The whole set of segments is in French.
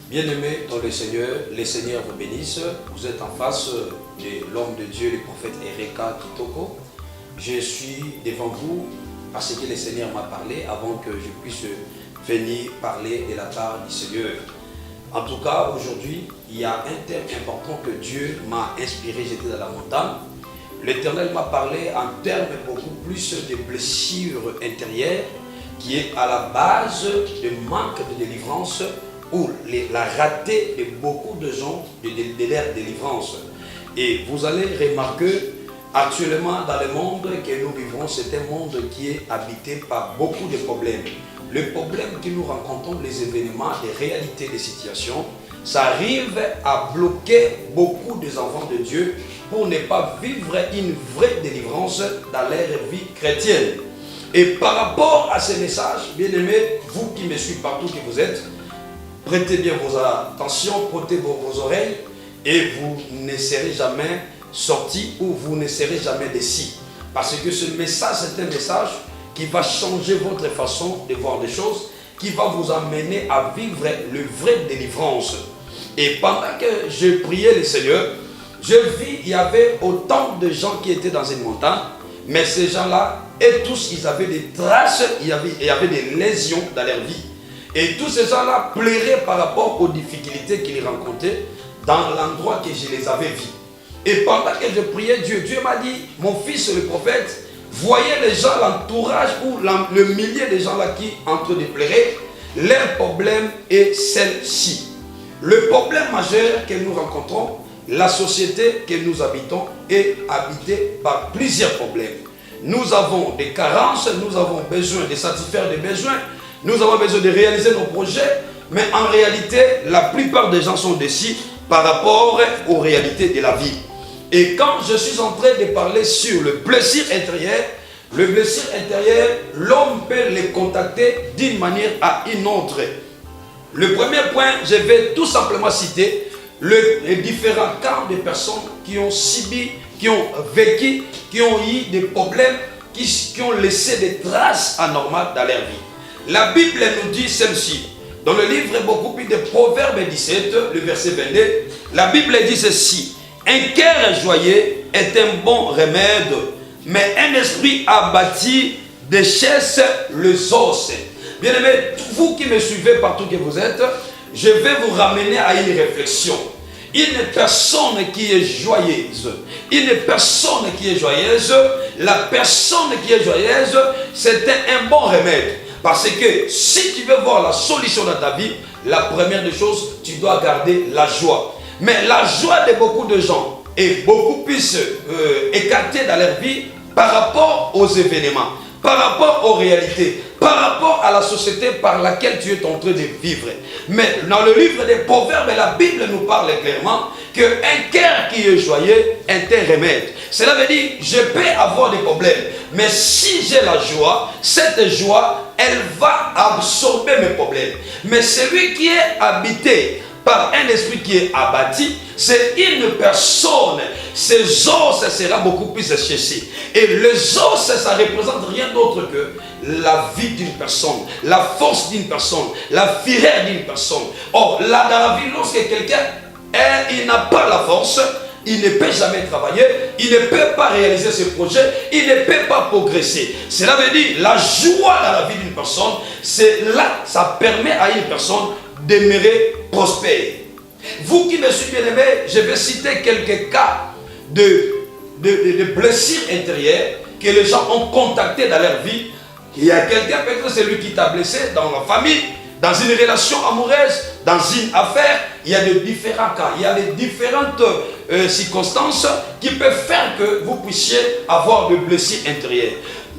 Bien-aimés dans le Seigneur vous bénisse. Vous êtes en face de l'homme de Dieu, le prophète Ereka Kitoko. Je suis devant vous parce que le Seigneur m'a parlé avant que je puisse venir parler de la part du Seigneur. En tout cas, aujourd'hui, il y a un thème important que Dieu m'a inspiré. J'étais dans la montagne. L'Éternel m'a parlé en termes beaucoup plus de blessures intérieures qui est à la base du manque de délivrance ou la raté de beaucoup de gens de leur délivrance. Et vous allez remarquer actuellement dans le monde que nous vivons, c'est un monde qui est habité par beaucoup de problèmes. Le problème que nous rencontrons, les événements, les réalités, les situations, ça arrive à bloquer beaucoup des enfants de Dieu pour ne pas vivre une vraie délivrance dans leur vie chrétienne. Et par rapport à ces messages, bien-aimés, vous qui me suivez partout que vous êtes, prêtez bien vos attentions, prêtez vos oreilles et vous ne serez jamais sortis ou vous ne serez jamais déçus. Parce que ce message, c'est un message qui va changer votre façon de voir des choses, qui va vous amener à vivre le vrai délivrance. Et pendant que je priais le Seigneur, je vis il y avait autant de gens qui étaient dans une montagne, mais ces gens-là, et tous, ils avaient des traces, il y avait des lésions dans leur vie. Et tous ces gens-là pleuraient par rapport aux difficultés qu'ils rencontraient dans l'endroit que je les avais vus. Et pendant que je priais Dieu, Dieu m'a dit, mon fils le prophète, voyez les gens, l'entourage ou le millier de gens là qui sont en train de pleurer, leur problème est celle-ci. Le problème majeur que nous rencontrons, la société que nous habitons est habitée par plusieurs problèmes. Nous avons des carences, nous avons besoin de satisfaire des besoins, nous avons besoin de réaliser nos projets, mais en réalité, la plupart des gens sont déçus par rapport aux réalités de la vie. Et quand je suis en train de parler sur le blessure intérieur, l'homme peut les contacter d'une manière à une autre. Le premier point, je vais tout simplement citer les différents cas de personnes qui ont subi, qui ont vécu, qui ont eu des problèmes, qui ont laissé des traces anormales dans leur vie. La Bible nous dit celle-ci. Dans le livre beaucoup plus de Proverbes 17, le verset 22, la Bible dit ceci. Un cœur joyeux est un bon remède, mais un esprit abattu déchaisse les os. Bien-aimés, vous qui me suivez partout que vous êtes, je vais vous ramener à une réflexion. Une personne qui est joyeuse, la personne qui est joyeuse, c'est un bon remède. Parce que si tu veux voir la solution dans ta vie, la première des choses, tu dois garder la joie. Mais la joie de beaucoup de gens est beaucoup plus écartée dans leur vie par rapport aux événements, par rapport aux réalités, par rapport à la société par laquelle tu es en train de vivre. Mais dans le livre des Proverbes, la Bible nous parle clairement qu'un cœur qui est joyeux est un remède. Cela veut dire, je peux avoir des problèmes, mais si j'ai la joie, cette joie, elle va absorber mes problèmes. Mais celui qui est habité par un esprit qui est abattu, c'est une personne, ses os sera beaucoup plus séchés. Et les os, ça ne représente rien d'autre que la vie d'une personne, la force d'une personne, la fierté d'une personne. Or, là dans la vie, lorsque quelqu'un il n'a pas la force, il ne peut jamais travailler, il ne peut pas réaliser ses projets, il ne peut pas progresser. Cela veut dire, la joie dans la vie d'une personne, c'est là, ça permet à une personne demeurer prospère. Vous qui me suivez, bien aimés, je vais citer quelques cas de blessures intérieures que les gens ont contacté dans leur vie. Il y a quelqu'un, peut-être c'est lui qui t'a blessé dans la famille, dans une relation amoureuse, dans une affaire. Il y a de différents cas, il y a de différentes circonstances qui peuvent faire que vous puissiez avoir des blessures intérieures.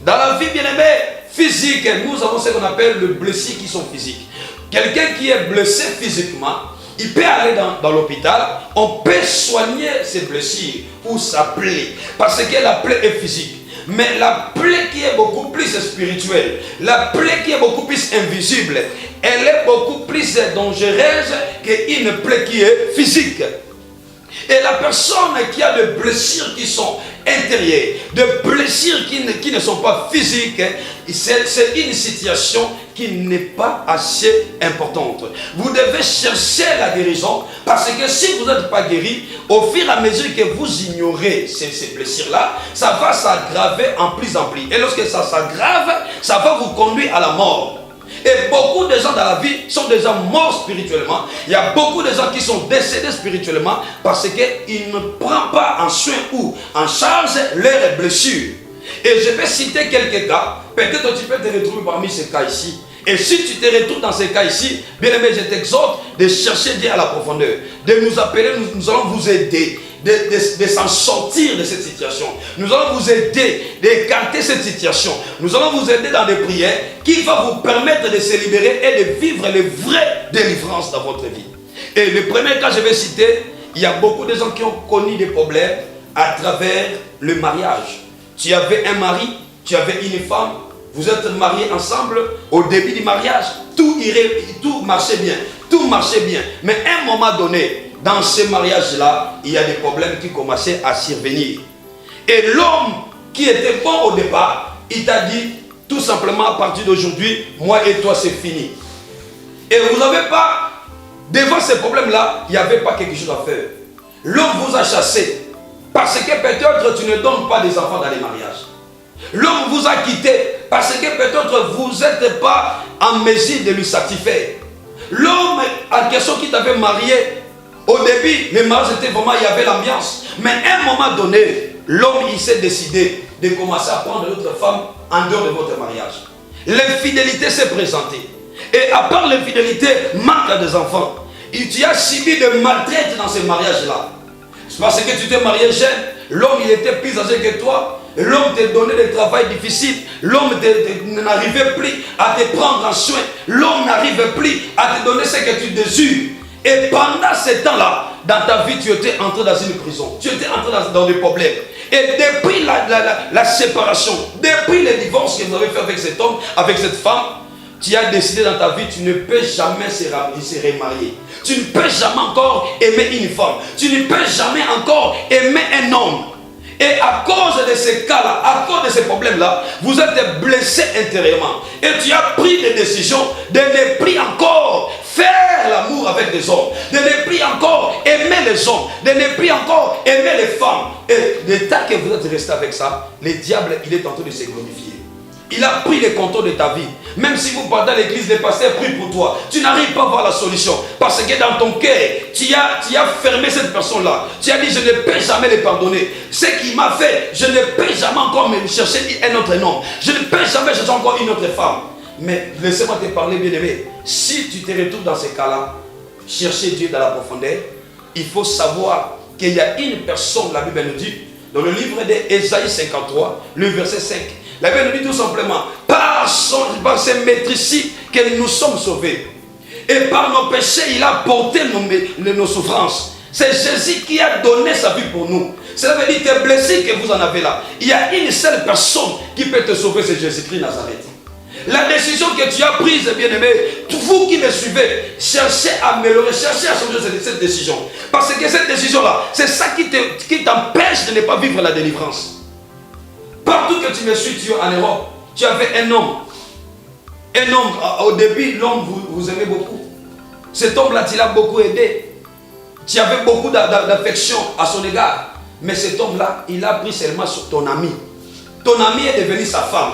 Dans la vie, bien aimé, physique, nous avons ce qu'on appelle les blessures qui sont physiques. Quelqu'un qui est blessé physiquement, il peut aller dans l'hôpital, on peut soigner ses blessures ou sa plaie, parce que la plaie est physique. Mais la plaie qui est beaucoup plus spirituelle, la plaie qui est beaucoup plus invisible, elle est beaucoup plus dangereuse qu'une plaie qui est physique. Et la personne qui a des blessures qui sont intérieures, des blessures qui ne sont pas physiques, c'est une situation qui n'est pas assez importante. Vous devez chercher la guérison parce que si vous n'êtes pas guéri, au fur et à mesure que vous ignorez ces blessures-là, ça va s'aggraver en plus en plus. Et lorsque ça s'aggrave, ça va vous conduire à la mort. Et beaucoup de gens dans la vie sont déjà morts spirituellement. Il y a beaucoup de gens qui sont décédés spirituellement parce qu'ils ne prennent pas en soin ou en charge leurs blessures. Et je vais citer quelques cas. Peut-être tu peux te retrouver parmi ces cas ici. Et si tu te retrouves dans ces cas ici, bien aimé, je t'exhorte de chercher Dieu à la profondeur, de nous appeler, nous allons vous aider. De s'en sortir de cette situation. Nous allons vous aider d'écarter cette situation. Nous allons vous aider dans des prières qui vont vous permettre de se libérer et de vivre les vraies délivrances dans votre vie. Et le premier cas que je vais citer, il y a beaucoup de gens qui ont connu des problèmes à travers le mariage. Tu avais un mari, tu avais une femme, vous êtes mariés ensemble, au début du mariage, tout marchait bien, tout marchait bien. Mais à un moment donné, dans ce mariage-là, il y a des problèmes qui commençaient à survenir. Et l'homme qui était bon au départ, il t'a dit, tout simplement, à partir d'aujourd'hui, moi et toi, c'est fini. Et vous n'avez pas, devant ces problèmes-là, il n'y avait pas quelque chose à faire. L'homme vous a chassé, parce que peut-être tu ne donnes pas des enfants dans les mariages. L'homme vous a quitté, parce que peut-être vous n'êtes pas en mesure de lui satisfaire. L'homme en question qui t'avait marié, au début, le mariage était vraiment, il y avait l'ambiance. Mais à un moment donné, l'homme, il s'est décidé de commencer à prendre l'autre femme en dehors de votre mariage. L'infidélité s'est présentée. Et à part l'infidélité, manque des enfants. Et tu as subi de maltraite dans ce mariage-là. C'est parce que tu t'es marié jeune, l'homme, il était plus âgé que toi. L'homme te donnait des travails difficiles. L'homme n'arrivait plus à te prendre en soin. L'homme n'arrivait plus à te donner ce que tu désires. Et pendant ce temps-là, dans ta vie, tu étais entré dans une prison. Tu étais entré dans des problèmes. Et depuis la séparation, depuis le divorce que vous avez fait avec cet homme, avec cette femme, tu as décidé dans ta vie, tu ne peux jamais se remarier. Tu ne peux jamais encore aimer une femme. Tu ne peux jamais encore aimer un homme. Et à cause de ces cas-là, à cause de ces problèmes-là, vous êtes blessé intérieurement. Et tu as pris des décisions de ne plus encore faire l'amour avec des hommes, de ne plus encore aimer les hommes, de ne plus encore aimer les femmes. Et le temps que vous êtes resté avec ça, le diable, il est en train de se glorifier. Il a pris le contrôle de ta vie. Même si vous partez à l'église, les pasteurs prient pour toi, tu n'arrives pas à voir la solution. Parce que dans ton cœur, tu as fermé cette personne-là. Tu as dit, je ne peux jamais le pardonner. Ce qu'il m'a fait, je ne peux jamais encore me chercher un autre homme. Je ne peux jamais chercher encore une autre femme. Mais laissez-moi te parler, bien-aimé. Si tu te retrouves dans ces cas-là, chercher Dieu dans la profondeur, il faut savoir qu'il y a une personne, la Bible nous dit, dans le livre d'Ésaïe 53, le verset 5, la Bible nous dit tout simplement, par ses maîtrises que nous sommes sauvés. Et par nos péchés, il a porté nos souffrances. C'est Jésus qui a donné sa vie pour nous. Cela veut dire tes blessures que vous en avez là. Il y a une seule personne qui peut te sauver, c'est Jésus-Christ Nazareth. La décision que tu as prise, bien-aimé, vous qui me suivez, cherchez à améliorer, cherchez à changer cette décision. Parce que cette décision-là, c'est ça qui t'empêche de ne pas vivre la délivrance. Partout que tu me suis, tu es en Europe, tu avais un homme. Un homme, au début, l'homme vous aimait beaucoup. Cet homme-là, tu l'as beaucoup aidé. Tu avais beaucoup d'affection à son égard. Mais cet homme-là, il a pris seulement sur ton ami. Ton ami est devenu sa femme.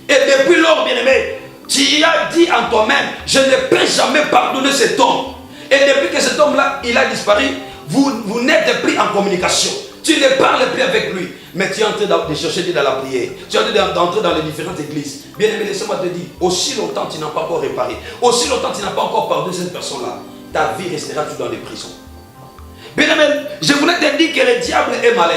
Et depuis lors, bien-aimé, tu as dit en toi-même, je ne peux jamais pardonner cet homme. Et depuis que cet homme-là, il a disparu, vous n'êtes plus en communication. Tu ne parles plus avec lui. Mais tu es en train de chercher Dieu dans la prière. Tu es en train d'entrer dans les différentes églises. Bien-aimé, laisse-moi te dire, aussi longtemps tu n'as pas encore réparé, aussi longtemps tu n'as pas encore pardonné cette personne-là, ta vie restera toujours dans les prisons. Bien-aimé, je voulais te dire que le diable est malin.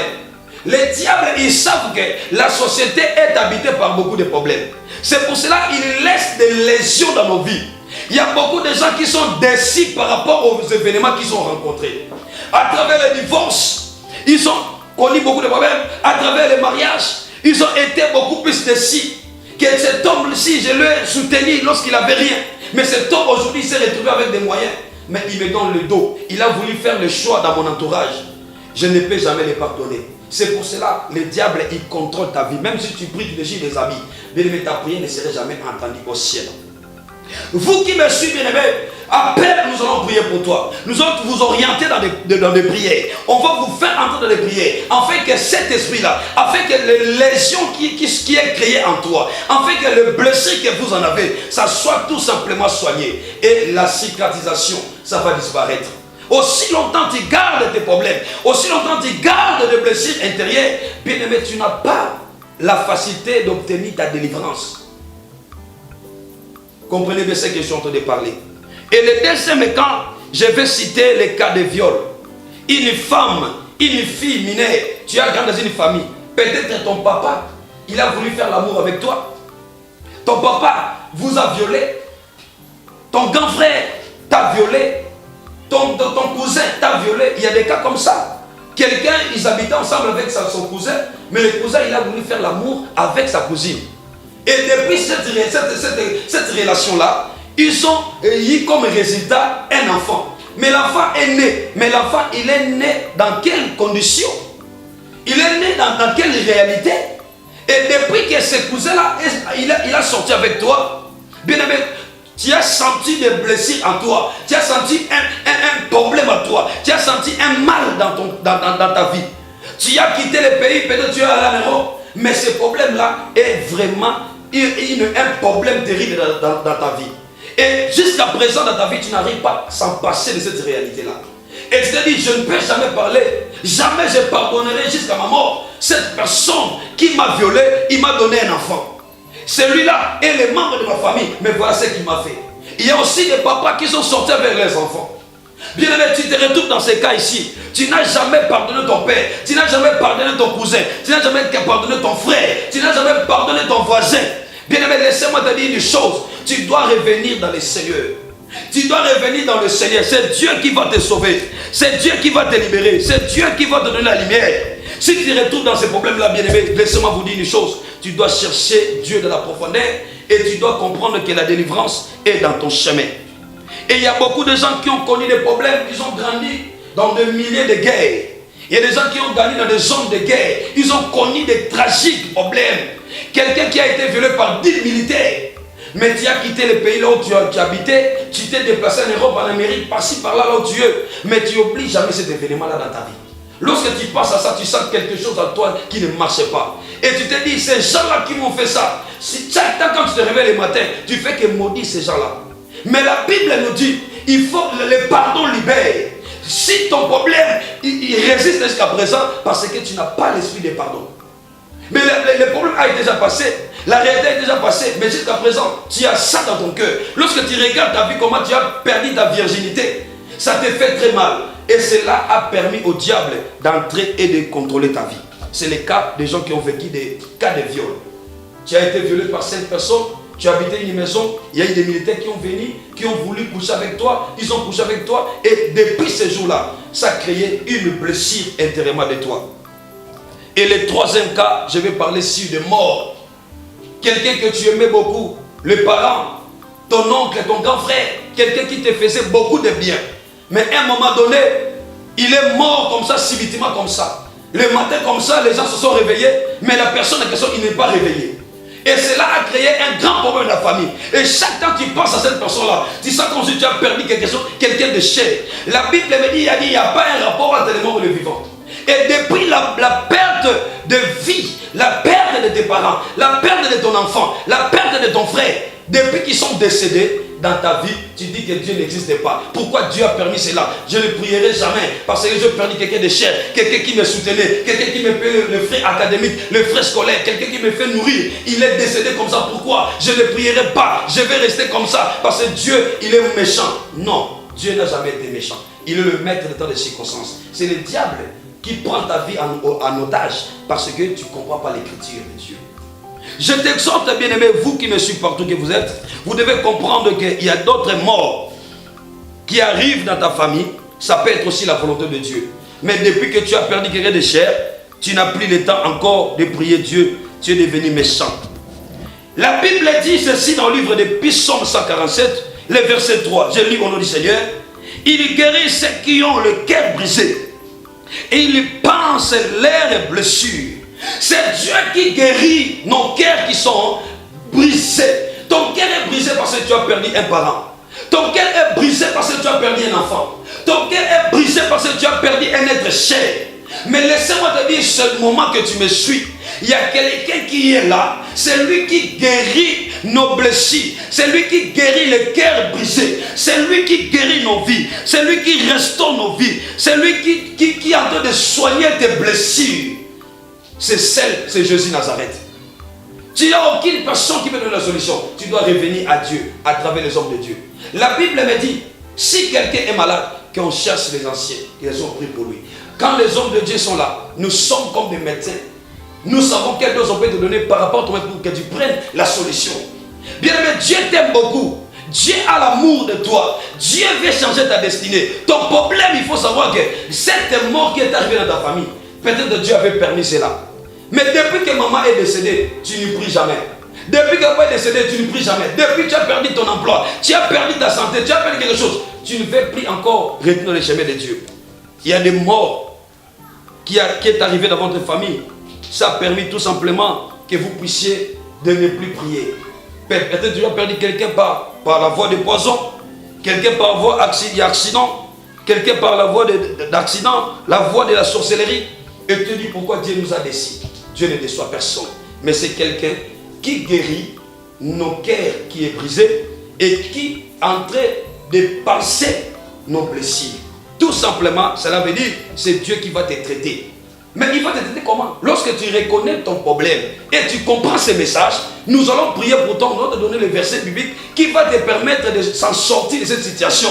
Les diables, ils savent que la société est habitée par beaucoup de problèmes. C'est pour cela qu'ils laissent des lésions dans nos vies. Il y a beaucoup de gens qui sont déçus par rapport aux événements qu'ils ont rencontrés. À travers les divorces, ils ont connu beaucoup de problèmes. À travers les mariages, ils ont été beaucoup plus déçus. Que cet homme-ci, je l'ai soutenu lorsqu'il n'avait rien. Mais cet homme, aujourd'hui, s'est retrouvé avec des moyens. Mais il me donne le dos. Il a voulu faire le choix dans mon entourage. Je ne peux jamais les pardonner. C'est pour cela que le diable, il contrôle ta vie. Même si tu pries, tu déchires des habits. Bien aimé, ta prière ne serait jamais entendue au ciel. Vous qui me suivez, bien aimé, à peine nous allons prier pour toi. Nous allons vous orienter dans des prières. On va vous faire entendre des prières. Afin que cet esprit-là, afin que les lésions qui est créé en toi, afin que le blessure que vous en avez, ça soit tout simplement soigné. Et la cicatrisation, ça va disparaître. Aussi longtemps tu gardes tes problèmes, aussi longtemps tu gardes des blessures intérieures, bien aimé, tu n'as pas la facilité d'obtenir ta délivrance. Comprenez bien ce que je suis en train de parler. Et le deuxième cas, je vais citer les cas de viol. Une femme, une fille mineure, tu as grandi dans une famille. Peut-être ton papa, il a voulu faire l'amour avec toi. Ton papa vous a violé. Ton grand frère t'a violé. Ton cousin t'a violé. Il y a des cas comme ça. Quelqu'un, ils habitaient ensemble avec son cousin, mais le cousin, il a voulu faire l'amour avec sa cousine. Et depuis cette relation-là, ils ont eu comme résultat un enfant. Mais l'enfant est né. Mais l'enfant, il est né dans quelles conditions? Il est né dans quelle réalité? Et depuis que ce cousin-là, il a sorti avec toi, bien aimé, tu as senti des blessures en toi. Tu as senti un problème en toi. Tu as senti un mal dans ta vie. Tu as quitté le pays, peut-être tu es allé en Europe. Mais ce problème-là est vraiment un problème terrible dans ta vie. Et jusqu'à présent dans ta vie, tu n'arrives pas à s'en passer de cette réalité-là. Et tu te dis, je ne peux jamais parler. Jamais je pardonnerai jusqu'à ma mort. Cette personne qui m'a violé, il m'a donné un enfant. Celui-là est le membre de ma famille, mais voilà ce qu'il m'a fait. Il y a aussi des papas qui sont sortis avec leurs enfants. Bien aimé, tu te retrouves dans ces cas ici. Tu n'as jamais pardonné ton père, tu n'as jamais pardonné ton cousin, tu n'as jamais pardonné ton frère, tu n'as jamais pardonné ton voisin. Bien aimé, laissez-moi te dire une chose. Tu dois revenir dans le Seigneur. Tu dois revenir dans le Seigneur. C'est Dieu qui va te sauver. C'est Dieu qui va te libérer. C'est Dieu qui va te donner la lumière. Si tu te retrouves dans ces problèmes-là, bien aimé, laissez-moi vous dire une chose. Tu dois chercher Dieu de la profondeur et tu dois comprendre que la délivrance est dans ton chemin. Et il y a beaucoup de gens qui ont connu des problèmes, ils ont grandi dans des milliers de guerres. Il y a des gens qui ont grandi dans des zones de guerre. Ils ont connu des tragiques problèmes. Quelqu'un qui a été violé par 10 militaires. Mais tu as quitté le pays là où tu habitais, tu t'es déplacé en Europe, en Amérique, par-ci, par-là, là où tu es. Mais tu n'oublies jamais cet événement-là dans ta vie. Lorsque tu passes à ça, tu sens quelque chose en toi qui ne marche pas. Et tu te dis, ces gens-là qui m'ont fait ça, si chaque temps quand tu te réveilles le matin, tu fais que maudire ces gens-là. Mais la Bible nous dit, il faut le pardon libère. Si ton problème, il résiste jusqu'à présent, parce que tu n'as pas l'esprit de pardon. Mais le problème a déjà passé, la réalité est déjà passée, mais jusqu'à présent, tu as ça dans ton cœur. Lorsque tu regardes ta vie, comment tu as perdu ta virginité, ça te fait très mal. Et cela a permis au diable d'entrer et de contrôler ta vie. C'est le cas des gens qui ont vécu des cas de viol. Tu as été violé par 5 personnes, tu habitais une maison, il y a eu des militaires qui ont venu, qui ont voulu coucher avec toi, ils ont couché avec toi, et depuis ce jour-là, ça a créé une blessure intérieurement de toi. Et le troisième cas, je vais parler sur de mort. Quelqu'un que tu aimais beaucoup, le parent, ton oncle, ton grand frère, quelqu'un qui te faisait beaucoup de bien. Mais à un moment donné, il est mort comme ça, subitement comme ça. Le matin comme ça, les gens se sont réveillés, mais la personne en question, il n'est pas réveillé. Et cela a créé un grand problème dans la famille. Et chaque temps que tu penses à cette personne-là, tu sens comme si tu as perdu quelque chose, quelqu'un de cher. La Bible me dit, il n'y a pas un rapport entre les morts et les vivants. Et depuis la perte de vie, la perte de tes parents, la perte de ton enfant, la perte de ton frère, depuis qu'ils sont décédés dans ta vie, tu dis que Dieu n'existe pas. Pourquoi Dieu a permis cela? Je ne prierai jamais parce que j'ai perdu quelqu'un de cher, quelqu'un qui me soutenait, quelqu'un qui me paye le frais académique, le frais scolaire, quelqu'un qui me fait nourrir. Il est décédé comme ça. Pourquoi? Je ne prierai pas. Je vais rester comme ça parce que Dieu, il est méchant. Non, Dieu n'a jamais été méchant. Il est le maître de temps des circonstances. C'est le diable qui prend ta vie en otage parce que tu ne comprends pas l'écriture de Dieu. Je t'exhorte, bien-aimé, vous qui me suivez partout que vous êtes, vous devez comprendre qu'il y a d'autres morts qui arrivent dans ta famille. Ça peut être aussi la volonté de Dieu. Mais depuis que tu as perdu quelqu'un de cher, tu n'as plus le temps encore de prier Dieu. Tu es devenu méchant. La Bible dit ceci dans le livre de Psaume 147, le verset 3. Je lis au nom du Seigneur. Il guérit ceux qui ont le cœur brisé. et il pense leurs blessures. C'est Dieu qui guérit nos cœurs qui sont brisés. Ton cœur est brisé parce que tu as perdu un parent. Ton cœur est brisé parce que tu as perdu un enfant. Ton cœur est brisé parce que tu as perdu un être cher. Mais laissez-moi te dire, ce moment que tu me suis, il y a quelqu'un qui est là. C'est lui qui guérit nos blessures. C'est lui qui guérit les cœurs brisés. C'est lui qui guérit nos vies. C'est lui qui restaure nos vies. C'est lui qui est en train de soigner tes blessures. C'est Jésus Nazareth. Tu n'as aucune personne qui peut donner la solution. Tu dois revenir à Dieu à travers les hommes de Dieu. La Bible me dit, si quelqu'un est malade, qu'on cherche les anciens. Ils ont pris pour lui. Quand les hommes de Dieu sont là, nous sommes comme des médecins. Nous savons quelle dose on peut te donner par rapport à toi pour que tu prennes la solution. Bien aimé, Dieu t'aime beaucoup. Dieu a l'amour de toi. Dieu veut changer ta destinée. Ton problème, il faut savoir que cette mort qui est arrivée dans ta famille, peut-être que Dieu avait permis cela. Mais depuis que maman est décédée, tu ne pries jamais. Depuis que papa est décédé, tu ne pries jamais. Depuis que tu as perdu ton emploi, tu as perdu ta santé, tu as perdu quelque chose, tu ne veux plus encore retenir les chemins de Dieu. Il y a des morts qui est arrivé dans votre famille. Ça a permis tout simplement que vous puissiez de ne plus prier. Peut-être que tu as perdu quelqu'un par la voie de poison, quelqu'un par la voie d'accident, quelqu'un par la voie d'accident, la voie de la sorcellerie. Et tu te dis pourquoi Dieu nous a décidé. Dieu ne déçoit personne. Mais c'est quelqu'un qui guérit nos cœurs qui est brisé et qui est en train de penser nos blessures. Tout simplement, cela veut dire c'est Dieu qui va te traiter. Mais il va te traiter comment? Lorsque tu reconnais ton problème et tu comprends ces messages, nous allons prier pour toi, nous allons te donner le verset biblique qui va te permettre de s'en sortir de cette situation.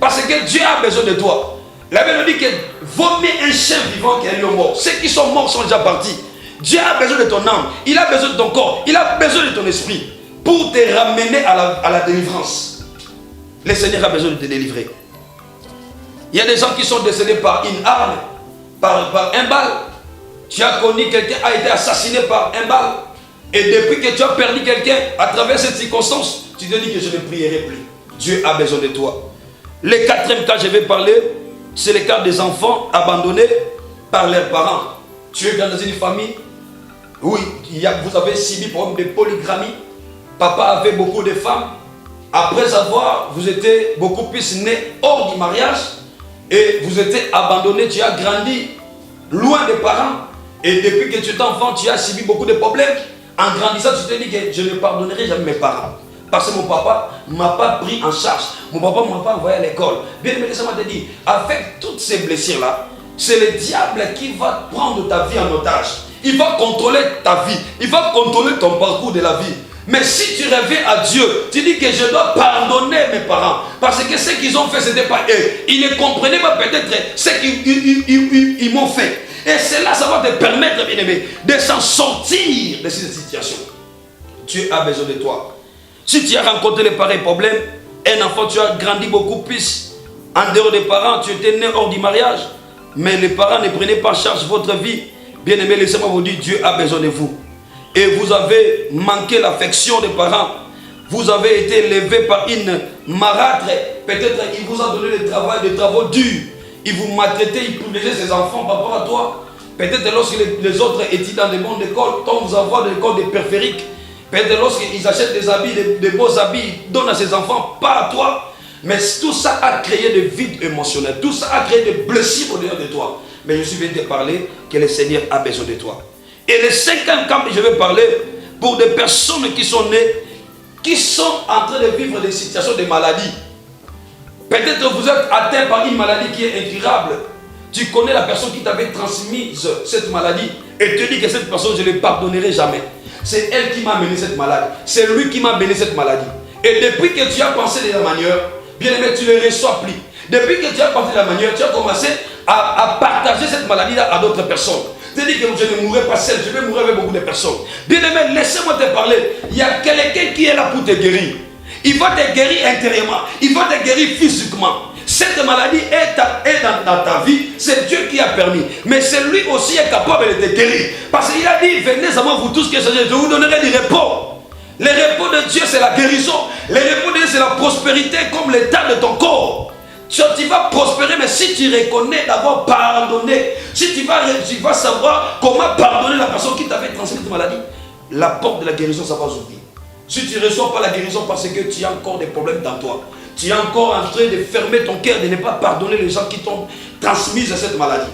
Parce que Dieu a besoin de toi. La Bible dit que vaut mieux un chien vivant qu'un lion mort. Ceux qui sont morts sont déjà partis. Dieu a besoin de ton âme, il a besoin de ton corps, il a besoin de ton esprit pour te ramener à la délivrance. Le Seigneur a besoin de te délivrer. Il y a des gens qui sont décédés par une arme, par un balle. Tu as connu quelqu'un qui a été assassiné par un balle. Et depuis que tu as perdu quelqu'un à travers cette circonstance, tu te dis que je ne prierai plus. Dieu a besoin de toi. Le quatrième cas, je vais parler, c'est le cas des enfants abandonnés par leurs parents. Tu es dans une famille où vous avez subi problème de polygamie. Papa avait beaucoup de femmes. Après vous étiez beaucoup plus né hors du mariage et vous étiez abandonné, tu as grandi loin des parents. Et depuis que tu es enfant, tu as subi beaucoup de problèmes. En grandissant, tu te dis que je ne pardonnerai jamais mes parents. Parce que mon papa ne m'a pas pris en charge. Mon papa ne m'a pas envoyé à l'école. Bien aimé, laisse-moi te dire, avec toutes ces blessures-là, c'est le diable qui va prendre ta vie en otage. Il va contrôler ta vie. Il va contrôler ton parcours de la vie. Mais si tu reviens à Dieu, tu dis que je dois pardonner mes parents. Parce que ce qu'ils ont fait, ce n'était pas eux. Ils ne comprenaient pas peut-être ce qu'ils m'ont fait. Et cela, ça va te permettre, bien aimé, de s'en sortir de cette situation. Dieu a besoin de toi. Si tu as rencontré les pareils problèmes, un enfant, tu as grandi beaucoup plus en dehors des parents, tu étais né hors du mariage, mais les parents ne prenaient pas en charge votre vie. Bien aimé, laissez-moi vous dire, Dieu a besoin de vous. Et vous avez manqué l'affection des parents. Vous avez été élevé par une marâtre. Peut-être il vous a donné des travaux durs. Il vous maltraitait, il privilégiait ses enfants par rapport à toi. Peut-être lorsque les autres étaient dans des bonnes écoles, tant vous avez des écoles de périphériques. Peut-être lorsqu'ils achètent des habits, des beaux habits, ils donnent à ses enfants, pas à toi. Mais tout ça a créé des vides émotionnels. Tout ça a créé des blessures au-dedans de toi. Mais je suis venu te parler que le Seigneur a besoin de toi. Et le cinquième cas que je vais parler, pour des personnes qui sont nées, qui sont en train de vivre des situations de maladie. Peut-être que vous êtes atteint par une maladie qui est incurable. Tu connais la personne qui t'avait transmise cette maladie et te dis que cette personne, je ne le pardonnerai jamais. C'est elle qui m'a amené cette maladie. C'est lui qui m'a amené cette maladie. Et depuis que tu as pensé de la manière, bien aimé, tu ne le reçois plus. Depuis que tu as pensé de la manière, tu as commencé à partager cette maladie à d'autres personnes. Tu dis que je ne mourrai pas seul, je vais mourir avec beaucoup de personnes. Bien aimé, laissez-moi te parler. Il y a quelqu'un qui est là pour te guérir. Il va te guérir intérieurement. Il va te guérir physiquement. Cette maladie est dans ta vie. C'est Dieu qui a permis. Mais c'est lui aussi est capable de te guérir. Parce qu'il a dit, venez à moi vous tous, je vous donnerai du repos. Le repos de Dieu, c'est la guérison. Le repos de Dieu, c'est la prospérité comme l'état de ton corps. Tu vas prospérer, mais si tu reconnais d'avoir pardonné, si tu vas savoir comment pardonner la personne qui t'avait transmis cette maladie, la porte de la guérison, ça va s'ouvrir. Si tu ne reçois pas la guérison parce que tu as encore des problèmes dans toi, tu es encore en train de fermer ton cœur, de ne pas pardonner les gens qui t'ont transmis cette maladie.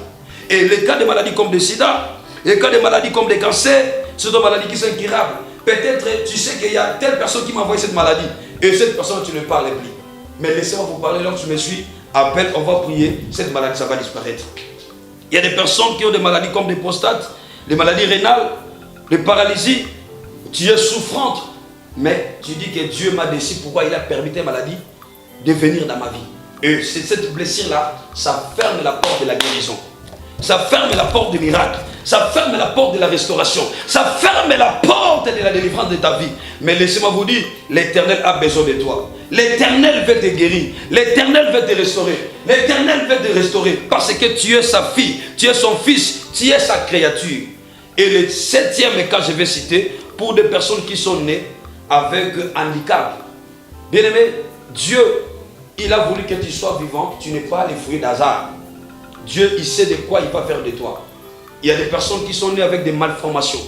Et les cas de maladies comme le sida, les cas de maladies comme le cancer, ce sont des maladies qui sont incurables. Peut-être tu sais qu'il y a telle personne qui m'a envoyé cette maladie et cette personne tu ne parles plus. Mais laissez-moi vous parler, lorsque je me suis appelé, on va prier, cette maladie ça va disparaître. Il y a des personnes qui ont des maladies comme des prostates, des maladies rénales, des paralysies. Tu es souffrante, mais tu dis que Dieu m'a décidé pourquoi il a permis tes maladies de venir dans ma vie. Et c'est cette blessure-là, ça ferme la porte de la guérison. Ça ferme la porte du miracle. Ça ferme la porte de la restauration. Ça ferme la porte de la délivrance de ta vie. Mais laissez-moi vous dire, l'Éternel a besoin de toi. L'Éternel veut te guérir. L'Éternel veut te restaurer. L'Éternel veut te restaurer parce que tu es sa fille, tu es son fils, tu es sa créature. Et le 7e cas, je vais citer, pour des personnes qui sont nées avec handicap. Bien-aimé, Dieu, il a voulu que tu sois vivant, tu n'es pas les fruits d'hasard. Dieu, il sait de quoi il va faire de toi. Il y a des personnes qui sont nées avec des malformations.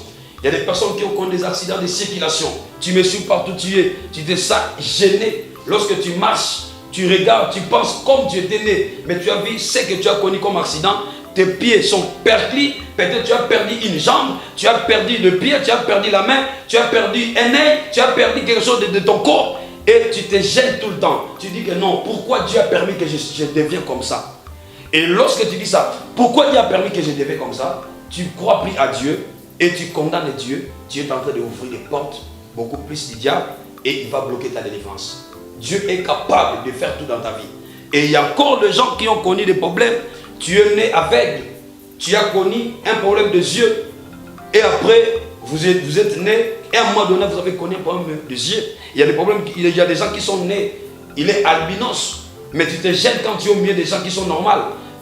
Il y a des personnes qui ont connu des accidents de circulation. Tu me suis partout tu es. Tu te sens gêné. Lorsque tu marches, tu regardes, tu penses comme tu étais né. Mais tu as vu ce que tu as connu comme accident. Tes pieds sont perdus. Peut-être tu as perdu une jambe. Tu as perdu le pied. Tu as perdu la main. Tu as perdu un œil. Tu as perdu quelque chose de ton corps. Et tu te gênes tout le temps. Tu dis que non, pourquoi Dieu a permis que je devienne comme ça? Et lorsque tu dis ça, pourquoi Dieu a permis que je devienne comme ça? Tu crois plus à Dieu et tu condamnes Dieu. Tu es en train d'ouvrir des portes beaucoup plus du diable et il va bloquer ta délivrance. Dieu est capable de faire tout dans ta vie. Et il y a encore des gens qui ont connu des problèmes. Tu es né aveugle. Tu as connu un problème de yeux. Et après, vous êtes né. Et à un moment donné, vous avez connu un problème de yeux. Il y a des problèmes, il y a des gens qui sont nés. Il est albinos. Mais tu te gênes quand tu es au milieu des gens qui sont normaux.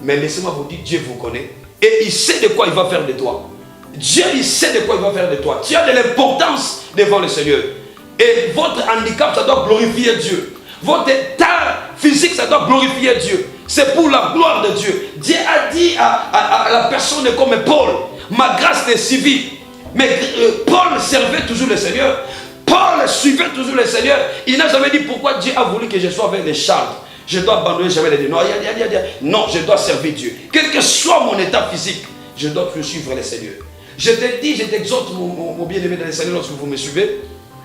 Mais laissez-moi vous dire, Dieu vous connaît. Et il sait de quoi il va faire de toi. Dieu, il sait de quoi il va faire de toi. Tu as de l'importance devant le Seigneur. Et votre handicap, ça doit glorifier Dieu. Votre état physique, ça doit glorifier Dieu. C'est pour la gloire de Dieu. Dieu a dit à la personne comme Paul, ma grâce t'est suivie. Mais Paul servait toujours le Seigneur. Paul suivait toujours le Seigneur. Il n'a jamais dit pourquoi Dieu a voulu que je sois avec les charges. Je dois abandonner, je vais les dire. Non, je dois servir Dieu. Quel que soit mon état physique, je dois toujours suivre le Seigneur. Je te dis, je t'exhorte, mon bien-aimé dans le Seigneur, lorsque vous me suivez.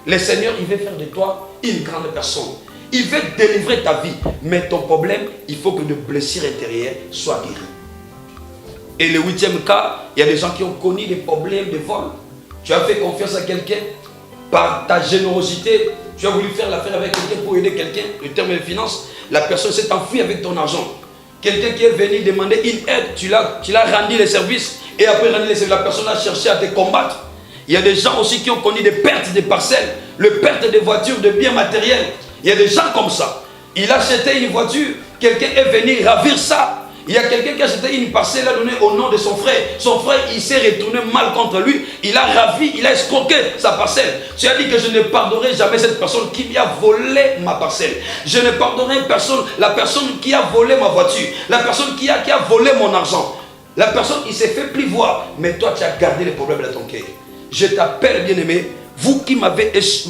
Le Seigneur, il veut faire de toi une grande personne. Il veut délivrer ta vie. Mais ton problème, il faut que de blessures intérieures soient guéries. Et le 8e cas, il y a des gens qui ont connu des problèmes de vol. Tu as fait confiance à quelqu'un par ta générosité. Tu as voulu faire l'affaire avec quelqu'un pour aider quelqu'un, le terme de finance. La personne s'est enfuie avec ton argent. Quelqu'un qui est venu demander une aide, tu l'as rendu les services. Et après rendu les services, la personne a cherché à te combattre. Il y a des gens aussi qui ont connu des pertes de parcelles, le perte de voitures, de biens matériels. Il y a des gens comme ça. Il a acheté une voiture, quelqu'un est venu ravir ça. Il y a quelqu'un qui a acheté une parcelle, a donné au nom de son frère. Son frère, il s'est retourné mal contre lui. Il a ravi, il a escroqué sa parcelle. Tu as dit que je ne pardonnerai jamais cette personne qui a volé ma parcelle. Je ne pardonnerai la personne qui a volé ma voiture. La personne qui a volé mon argent. La personne, il s'est fait plus voir. Mais toi, tu as gardé les problèmes dans ton cœur. Je t'appelle, bien-aimé. Vous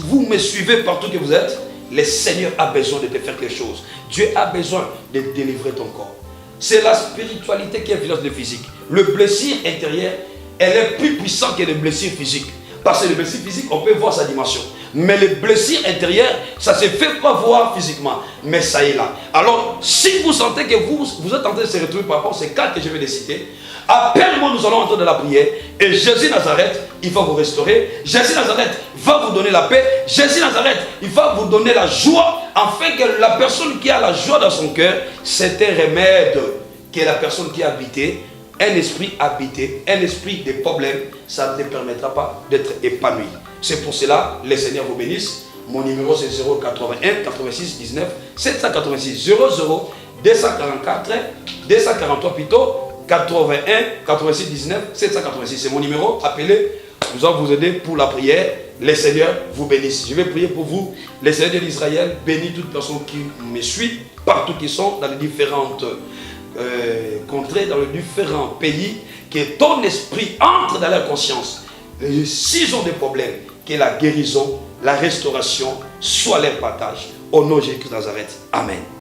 vous me suivez partout que vous êtes. Le Seigneur a besoin de te faire quelque chose. Dieu a besoin de délivrer ton corps. C'est la spiritualité qui influence le physique. Le blessure intérieure, elle est plus puissante que les blessures physiques. Parce que les blessures physiques, on peut voir sa dimension. Mais les blessures intérieures, ça ne se fait pas voir physiquement. Mais ça est là. Alors, si vous sentez que vous êtes en train de se retrouver par rapport à ces cas que je vais les citer, appelle-moi, nous allons entrer dans la prière. Et Jésus Nazareth, il va vous restaurer. Jésus Nazareth va vous donner la paix. Jésus Nazareth, il va vous donner la joie. Afin que la personne qui a la joie dans son cœur, c'est un remède que la personne qui a habité, un esprit habité, un esprit de problème, ça ne te permettra pas d'être épanoui. C'est pour cela, le Seigneur vous bénisse. Mon numéro c'est 081 86 19 786 00 244 243 plutôt 81 86 19 786. C'est mon numéro. Appelez, nous allons vous aider pour la prière les Seigneurs vous bénissent. Je vais prier pour vous. Les Seigneurs d'Israël bénissent toute personne qui me suit, partout qui sont dans les différentes contrées, dans les différents pays, que ton esprit entre dans leur conscience. S'ils ont des problèmes, que la guérison, la restauration soit leur partage. Au nom de Jésus de Nazareth. Amen.